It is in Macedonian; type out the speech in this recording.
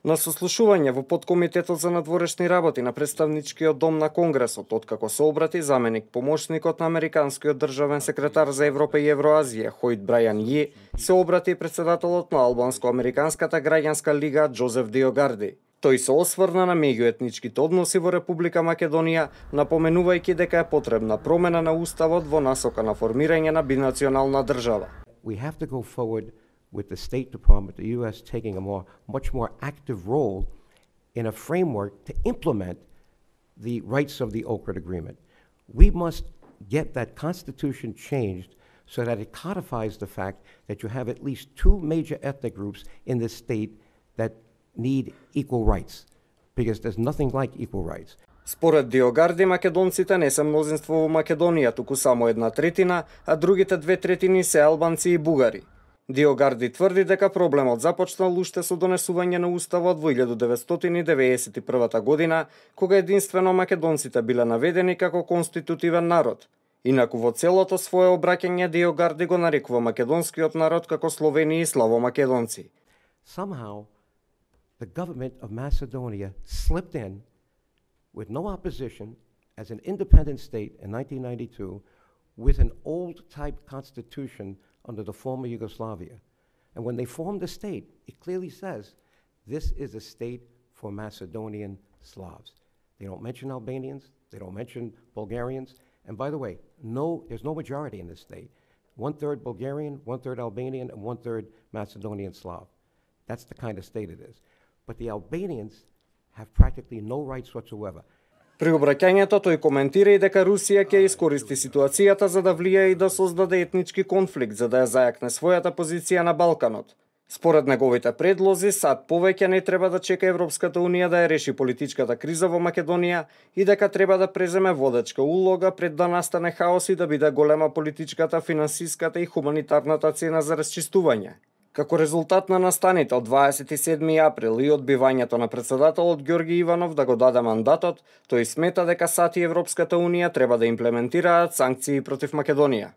На сослушување во подкомитетот за надворешни работи на представничкиот дом на Конгресот, откако се обрати заменик помошникот на американскиот државен секретар за Европа и Евроазија Хојт Брајан Ји, се обрати и председателот на Албанско-американската граѓанска лига Џозеф Диогарди. Тој се осврна на меѓуетничките односи во Република Македонија, напоменувајќи дека е потребна промена на уставот во насока на формирање на бинационална држава. We have to go forward with the State Department, the U.S. taking a much more active role in a framework to implement the rights of the Ohrid Agreement. We must get that constitution changed so that it codifies the fact that you have at least two major ethnic groups in this state that need equal rights, because there's nothing like equal rights. Според Диогарди, македонците не се мнозинство во Македонија, туку само 1/3, а другите 2/3 се албанци и бугари. Диогарди тврди дека проблемот започнал уште со донесување на уставот во 1991 година, кога единствено македонците биле наведени како конститутивен народ. Инаку во целото свое обраќање Диогарди го нарекува македонскиот народ како Словени и славомакедонци. Somehow, the government of Macedonia slipped in with no opposition as an independent state in 1992 with an old-type constitution under the former Yugoslavia. And when they formed the state, it clearly says, this is a state for Macedonian Slavs. They don't mention Albanians, they don't mention Bulgarians, and by the way, there's no majority in this state. 1/3 Bulgarian, 1/3 Albanian, and 1/3 Macedonian Slav. That's the kind of state it is. But the Albanians have practically no rights whatsoever. При обраќањето тој коментира и дека Русија ќе искористи ситуацијата за да влијае и да создаде етнички конфликт за да ја зајакне својата позиција на Балканот. Според неговите предлози, САД повеќе не треба да чека Европската унија да ја реши политичката криза во Македонија и дека треба да преземе водечка улога пред да настане хаос и да биде голема политичката, финансиската и хуманитарната цена за расчистување. Како резултат на настаните од 27 април и одбивањето на председателот Ѓорги Иванов да го даде мандатот, тој смета дека САД и Европската унија треба да имплементираат санкции против Македонија.